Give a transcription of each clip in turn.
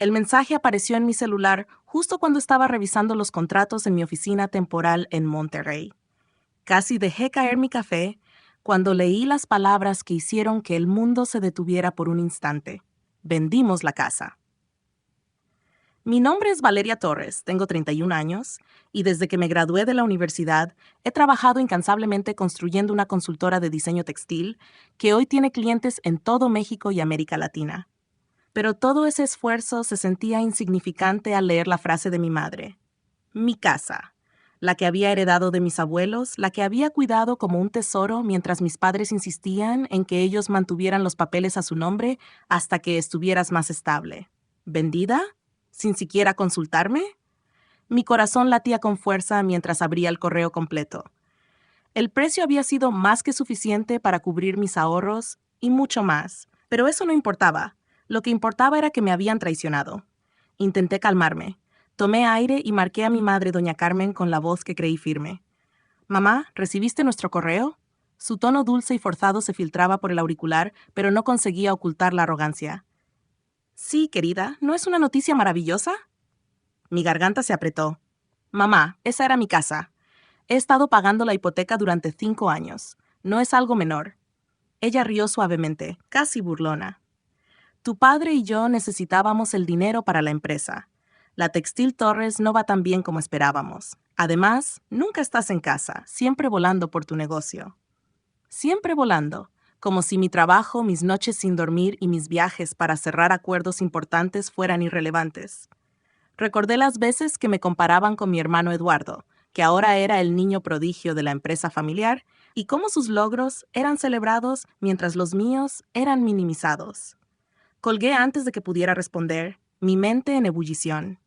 El mensaje apareció en mi celular justo cuando estaba revisando los contratos en mi oficina temporal en Monterrey. Casi dejé caer mi café cuando leí las palabras que hicieron que el mundo se detuviera por un instante. Vendimos la casa. Mi nombre es Valeria Torres, tengo 31 años y desde que me gradué de la universidad he trabajado incansablemente construyendo una consultora de diseño textil que hoy tiene clientes en todo México y América Latina. Pero todo ese esfuerzo se sentía insignificante al leer la frase de mi madre. Mi casa, la que había heredado de mis abuelos, la que había cuidado como un tesoro mientras mis padres insistían en que ellos mantuvieran los papeles a su nombre hasta que estuvieras más estable. ¿Vendida? ¿Sin siquiera consultarme? Mi corazón latía con fuerza mientras abría el correo completo. El precio había sido más que suficiente para cubrir mis ahorros y mucho más, pero eso no importaba. Lo que importaba era que me habían traicionado. Intenté calmarme. Tomé aire y marqué a mi madre, doña Carmen, con la voz que creí firme. «Mamá, ¿recibiste nuestro correo?» Su tono dulce y forzado se filtraba por el auricular, pero no conseguía ocultar la arrogancia. «Sí, querida, ¿no es una noticia maravillosa?» Mi garganta se apretó. «Mamá, esa era mi casa. He estado pagando la hipoteca durante 5 años. No es algo menor». Ella rió suavemente, casi burlona. «Tu padre y yo necesitábamos el dinero para la empresa. La Textil Torres no va tan bien como esperábamos. Además, nunca estás en casa, siempre volando por tu negocio». Siempre volando, como si mi trabajo, mis noches sin dormir y mis viajes para cerrar acuerdos importantes fueran irrelevantes. Recordé las veces que me comparaban con mi hermano Eduardo, que ahora era el niño prodigio de la empresa familiar, y cómo sus logros eran celebrados mientras los míos eran minimizados. Colgué antes de que pudiera responder, mi mente en ebullición.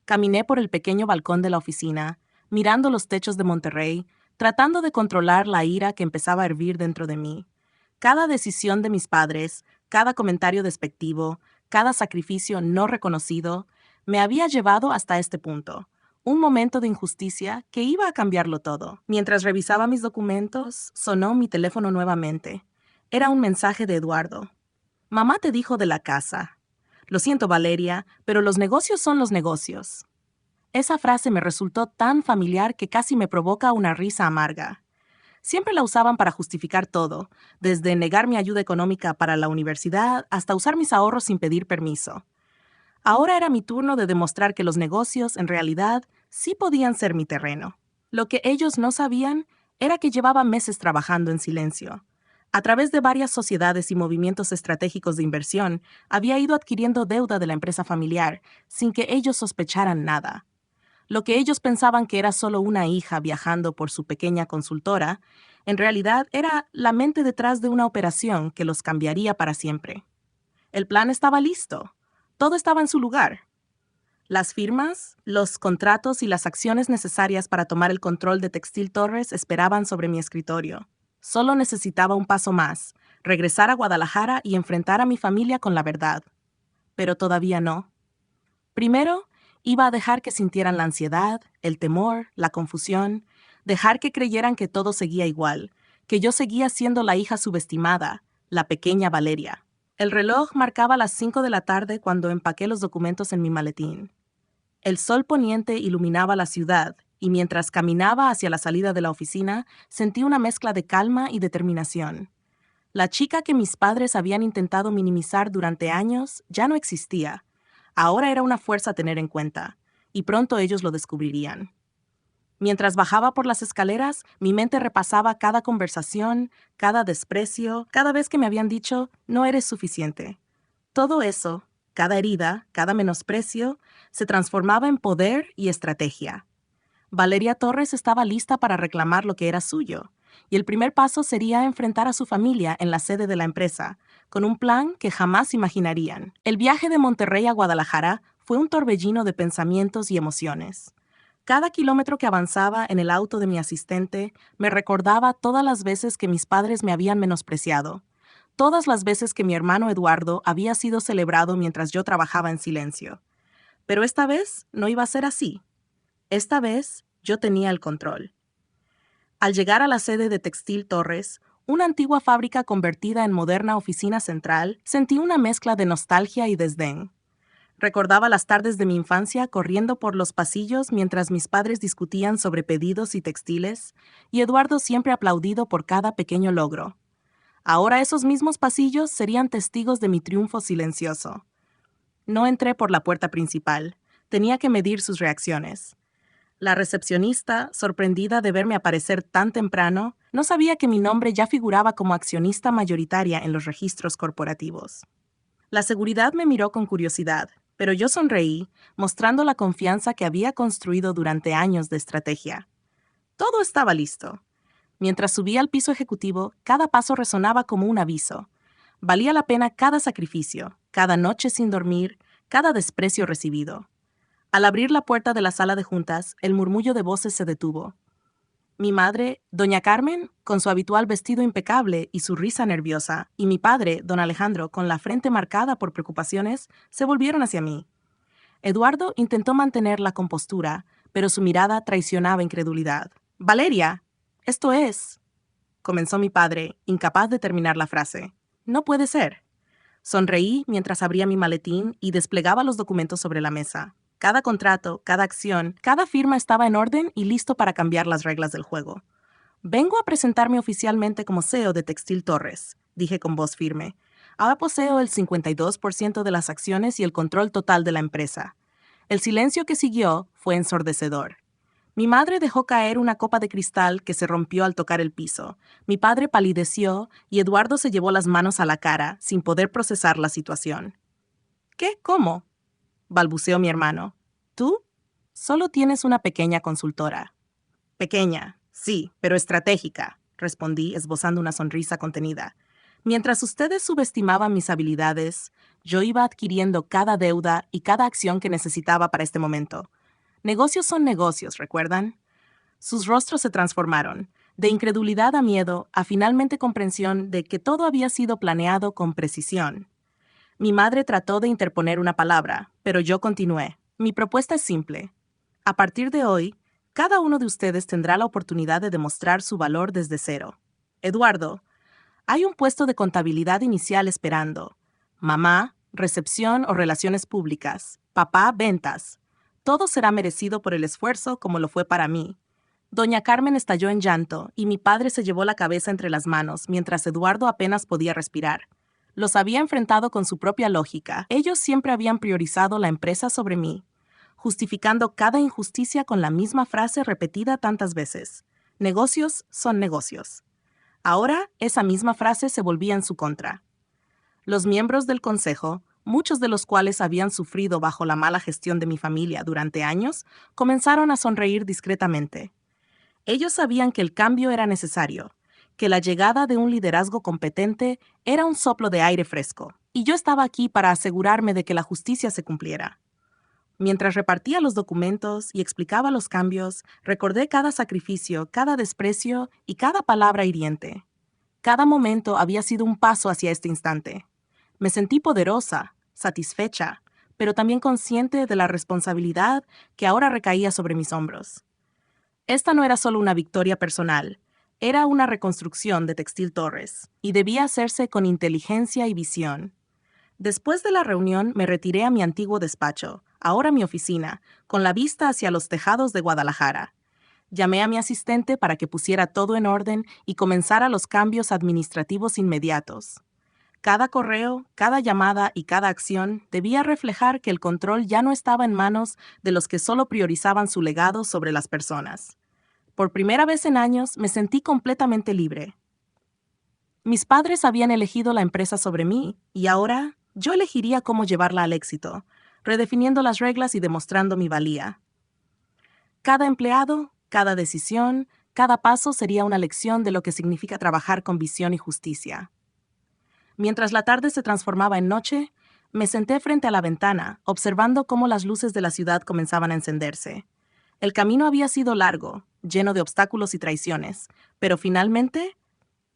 Caminé por el pequeño balcón de la oficina, mirando los techos de Monterrey, tratando de controlar la ira que empezaba a hervir dentro de mí. Cada decisión de mis padres, cada comentario despectivo, cada sacrificio no reconocido, me había llevado hasta este punto. Un momento de injusticia que iba a cambiarlo todo. Mientras revisaba mis documentos, sonó mi teléfono nuevamente. Era un mensaje de Eduardo. «Mamá te dijo de la casa. Lo siento, Valeria, pero los negocios son los negocios». Esa frase me resultó tan familiar que casi me provoca una risa amarga. Siempre la usaban para justificar todo, desde negar mi ayuda económica para la universidad hasta usar mis ahorros sin pedir permiso. Ahora era mi turno de demostrar que los negocios, en realidad, sí podían ser mi terreno. Lo que ellos no sabían era que llevaba meses trabajando en silencio. A través de varias sociedades y movimientos estratégicos de inversión, había ido adquiriendo deuda de la empresa familiar, sin que ellos sospecharan nada. Lo que ellos pensaban que era solo una hija viajando por su pequeña consultora, en realidad era la mente detrás de una operación que los cambiaría para siempre. El plan estaba listo. Todo estaba en su lugar. Las firmas, los contratos y las acciones necesarias para tomar el control de Textil Torres esperaban sobre mi escritorio. Solo necesitaba un paso más, regresar a Guadalajara y enfrentar a mi familia con la verdad. Pero todavía no. Primero, iba a dejar que sintieran la ansiedad, el temor, la confusión, dejar que creyeran que todo seguía igual, que yo seguía siendo la hija subestimada, la pequeña Valeria. El reloj marcaba las 5 de la tarde cuando empaqué los documentos en mi maletín. El sol poniente iluminaba la ciudad, y mientras caminaba hacia la salida de la oficina, sentí una mezcla de calma y determinación. La chica que mis padres habían intentado minimizar durante años ya no existía. Ahora era una fuerza a tener en cuenta, y pronto ellos lo descubrirían. Mientras bajaba por las escaleras, mi mente repasaba cada conversación, cada desprecio, cada vez que me habían dicho, no eres suficiente. Todo eso, cada herida, cada menosprecio, se transformaba en poder y estrategia. Valeria Torres estaba lista para reclamar lo que era suyo, y el primer paso sería enfrentar a su familia en la sede de la empresa, con un plan que jamás imaginarían. El viaje de Monterrey a Guadalajara fue un torbellino de pensamientos y emociones. Cada kilómetro que avanzaba en el auto de mi asistente me recordaba todas las veces que mis padres me habían menospreciado, todas las veces que mi hermano Eduardo había sido celebrado mientras yo trabajaba en silencio. Pero esta vez no iba a ser así. Esta vez yo tenía el control. Al llegar a la sede de Textil Torres, una antigua fábrica convertida en moderna oficina central, sentí una mezcla de nostalgia y desdén. Recordaba las tardes de mi infancia corriendo por los pasillos mientras mis padres discutían sobre pedidos y textiles, y Eduardo siempre aplaudido por cada pequeño logro. Ahora esos mismos pasillos serían testigos de mi triunfo silencioso. No entré por la puerta principal. Tenía que medir sus reacciones. La recepcionista, sorprendida de verme aparecer tan temprano, no sabía que mi nombre ya figuraba como accionista mayoritaria en los registros corporativos. La seguridad me miró con curiosidad, pero yo sonreí, mostrando la confianza que había construido durante años de estrategia. Todo estaba listo. Mientras subía al piso ejecutivo, cada paso resonaba como un aviso. Valía la pena cada sacrificio, cada noche sin dormir, cada desprecio recibido. Al abrir la puerta de la sala de juntas, el murmullo de voces se detuvo. Mi madre, doña Carmen, con su habitual vestido impecable y su risa nerviosa, y mi padre, don Alejandro, con la frente marcada por preocupaciones, se volvieron hacia mí. Eduardo intentó mantener la compostura, pero su mirada traicionaba incredulidad. «Valeria, esto es», comenzó mi padre, incapaz de terminar la frase. «No puede ser». Sonreí mientras abría mi maletín y desplegaba los documentos sobre la mesa. Cada contrato, cada acción, cada firma estaba en orden y listo para cambiar las reglas del juego. «Vengo a presentarme oficialmente como CEO de Textil Torres», dije con voz firme. «Ahora poseo el 52% de las acciones y el control total de la empresa». El silencio que siguió fue ensordecedor. Mi madre dejó caer una copa de cristal que se rompió al tocar el piso. Mi padre palideció y Eduardo se llevó las manos a la cara, sin poder procesar la situación. «¿Qué? ¿Cómo?», balbuceó mi hermano. «¿Tú? Solo tienes una pequeña consultora». «Pequeña, sí, pero estratégica», respondí, esbozando una sonrisa contenida. Mientras ustedes subestimaban mis habilidades, yo iba adquiriendo cada deuda y cada acción que necesitaba para este momento. Negocios son negocios, ¿recuerdan? Sus rostros se transformaron, de incredulidad a miedo, a finalmente comprensión de que todo había sido planeado con precisión. Mi madre trató de interponer una palabra, pero yo continué. Mi propuesta es simple. A partir de hoy, cada uno de ustedes tendrá la oportunidad de demostrar su valor desde cero. Eduardo, hay un puesto de contabilidad inicial esperando. Mamá, recepción o relaciones públicas. Papá, ventas. Todo será merecido por el esfuerzo como lo fue para mí. Doña Carmen estalló en llanto y mi padre se llevó la cabeza entre las manos mientras Eduardo apenas podía respirar. Los había enfrentado con su propia lógica. Ellos siempre habían priorizado la empresa sobre mí, justificando cada injusticia con la misma frase repetida tantas veces. Negocios son negocios. Ahora, esa misma frase se volvía en su contra. Los miembros del consejo, muchos de los cuales habían sufrido bajo la mala gestión de mi familia durante años, comenzaron a sonreír discretamente. Ellos sabían que el cambio era necesario, que la llegada de un liderazgo competente era un soplo de aire fresco, y yo estaba aquí para asegurarme de que la justicia se cumpliera. Mientras repartía los documentos y explicaba los cambios, recordé cada sacrificio, cada desprecio y cada palabra hiriente. Cada momento había sido un paso hacia este instante. Me sentí poderosa, satisfecha, pero también consciente de la responsabilidad que ahora recaía sobre mis hombros. Esta no era solo una victoria personal, era una reconstrucción de Textil Torres, y debía hacerse con inteligencia y visión. Después de la reunión me retiré a mi antiguo despacho, ahora mi oficina, con la vista hacia los tejados de Guadalajara. Llamé a mi asistente para que pusiera todo en orden y comenzara los cambios administrativos inmediatos. Cada correo, cada llamada y cada acción debía reflejar que el control ya no estaba en manos de los que solo priorizaban su legado sobre las personas. Por primera vez en años me sentí completamente libre. Mis padres habían elegido la empresa sobre mí y ahora yo elegiría cómo llevarla al éxito, redefiniendo las reglas y demostrando mi valía. Cada empleado, cada decisión, cada paso sería una lección de lo que significa trabajar con visión y justicia. Mientras la tarde se transformaba en noche, me senté frente a la ventana, observando cómo las luces de la ciudad comenzaban a encenderse. El camino había sido largo, lleno de obstáculos y traiciones, pero finalmente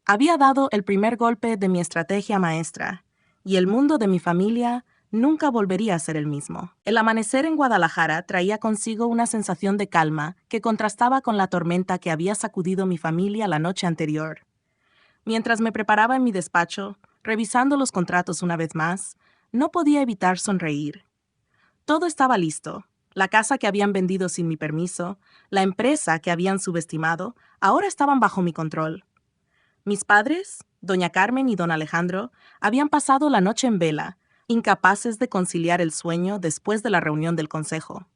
había dado el primer golpe de mi estrategia maestra, y el mundo de mi familia nunca volvería a ser el mismo. El amanecer en Guadalajara traía consigo una sensación de calma que contrastaba con la tormenta que había sacudido mi familia la noche anterior. Mientras me preparaba en mi despacho, revisando los contratos una vez más, no podía evitar sonreír. Todo estaba listo. La casa que habían vendido sin mi permiso, la empresa que habían subestimado, ahora estaban bajo mi control. Mis padres, doña Carmen y don Alejandro, habían pasado la noche en vela, incapaces de conciliar el sueño después de la reunión del consejo.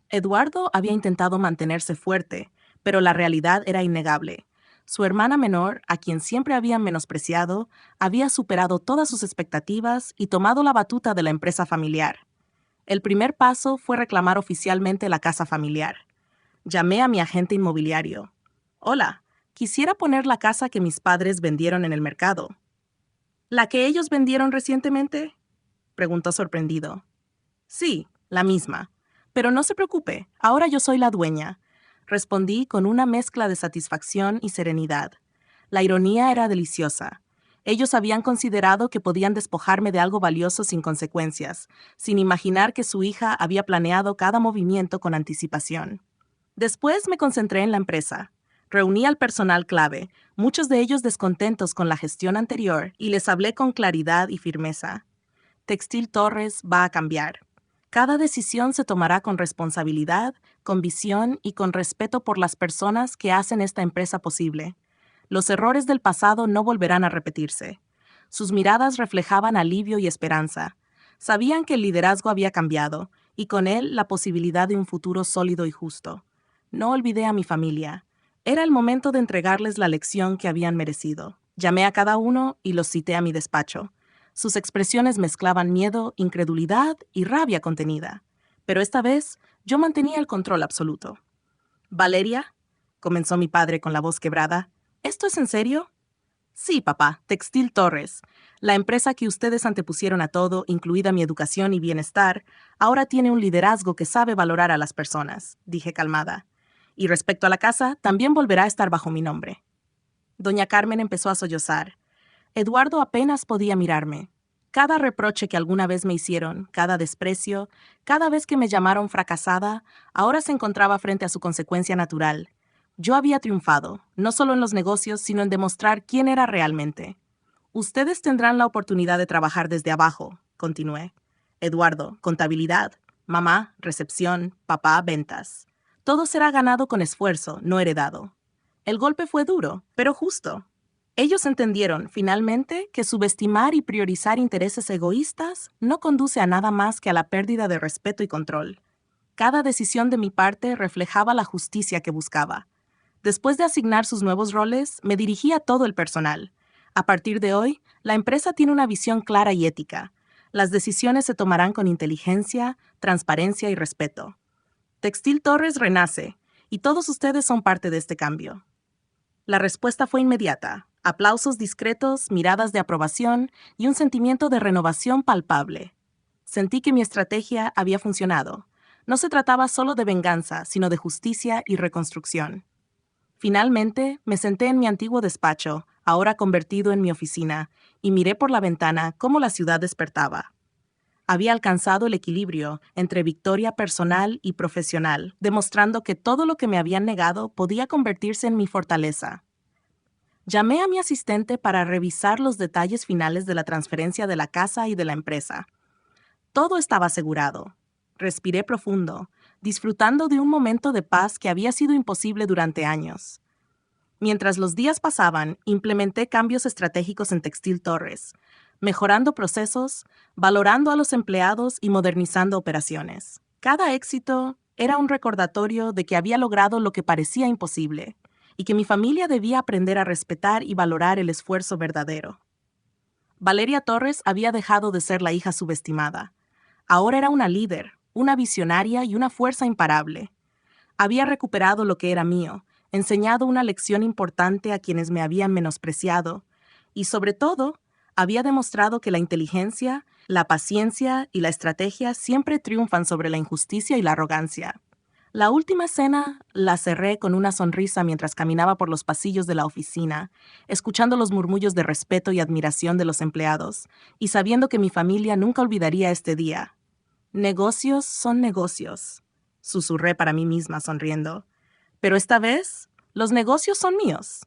Eduardo había intentado mantenerse fuerte, pero la realidad era innegable. Su hermana menor, a quien siempre habían menospreciado, había superado todas sus expectativas y tomado la batuta de la empresa familiar. El primer paso fue reclamar oficialmente la casa familiar. Llamé a mi agente inmobiliario. Hola, quisiera poner la casa que mis padres vendieron en el mercado. ¿La que ellos vendieron recientemente? Preguntó sorprendido. Sí, la misma. Pero no se preocupe, ahora yo soy la dueña. Respondí con una mezcla de satisfacción y serenidad. La ironía era deliciosa. Ellos habían considerado que podían despojarme de algo valioso sin consecuencias, sin imaginar que su hija había planeado cada movimiento con anticipación. Después me concentré en la empresa. Reuní al personal clave, muchos de ellos descontentos con la gestión anterior, y les hablé con claridad y firmeza. Textil Torres va a cambiar. Cada decisión se tomará con responsabilidad, con visión y con respeto por las personas que hacen esta empresa posible. Los errores del pasado no volverán a repetirse. Sus miradas reflejaban alivio y esperanza. Sabían que el liderazgo había cambiado, y con él la posibilidad de un futuro sólido y justo. No olvidé a mi familia. Era el momento de entregarles la lección que habían merecido. Llamé a cada uno y los cité a mi despacho. Sus expresiones mezclaban miedo, incredulidad y rabia contenida. Pero esta vez yo mantenía el control absoluto. «Valeria», comenzó mi padre con la voz quebrada, ¿esto es en serio? Sí, papá, Textil Torres. La empresa que ustedes antepusieron a todo, incluida mi educación y bienestar, ahora tiene un liderazgo que sabe valorar a las personas, dije calmada. Y respecto a la casa, también volverá a estar bajo mi nombre. Doña Carmen empezó a sollozar. Eduardo apenas podía mirarme. Cada reproche que alguna vez me hicieron, cada desprecio, cada vez que me llamaron fracasada, ahora se encontraba frente a su consecuencia natural. Yo había triunfado, no solo en los negocios, sino en demostrar quién era realmente. Ustedes tendrán la oportunidad de trabajar desde abajo, continué. Eduardo, contabilidad. Mamá, recepción. Papá, ventas. Todo será ganado con esfuerzo, no heredado. El golpe fue duro, pero justo. Ellos entendieron, finalmente, que subestimar y priorizar intereses egoístas no conduce a nada más que a la pérdida de respeto y control. Cada decisión de mi parte reflejaba la justicia que buscaba. Después de asignar sus nuevos roles, me dirigí a todo el personal. A partir de hoy, la empresa tiene una visión clara y ética. Las decisiones se tomarán con inteligencia, transparencia y respeto. Textil Torres renace, y todos ustedes son parte de este cambio. La respuesta fue inmediata. Aplausos discretos, miradas de aprobación y un sentimiento de renovación palpable. Sentí que mi estrategia había funcionado. No se trataba solo de venganza, sino de justicia y reconstrucción. Finalmente, me senté en mi antiguo despacho, ahora convertido en mi oficina, y miré por la ventana cómo la ciudad despertaba. Había alcanzado el equilibrio entre victoria personal y profesional, demostrando que todo lo que me habían negado podía convertirse en mi fortaleza. Llamé a mi asistente para revisar los detalles finales de la transferencia de la casa y de la empresa. Todo estaba asegurado. Respiré profundo, disfrutando de un momento de paz que había sido imposible durante años. Mientras los días pasaban, implementé cambios estratégicos en Textil Torres, mejorando procesos, valorando a los empleados y modernizando operaciones. Cada éxito era un recordatorio de que había logrado lo que parecía imposible, y que mi familia debía aprender a respetar y valorar el esfuerzo verdadero. Valeria Torres había dejado de ser la hija subestimada. Ahora era una líder, una visionaria y una fuerza imparable. Había recuperado lo que era mío, enseñado una lección importante a quienes me habían menospreciado, y sobre todo, había demostrado que la inteligencia, la paciencia y la estrategia siempre triunfan sobre la injusticia y la arrogancia. La última cena la cerré con una sonrisa mientras caminaba por los pasillos de la oficina, escuchando los murmullos de respeto y admiración de los empleados, y sabiendo que mi familia nunca olvidaría este día. Negocios son negocios, susurré para mí misma sonriendo. Pero esta vez, los negocios son míos.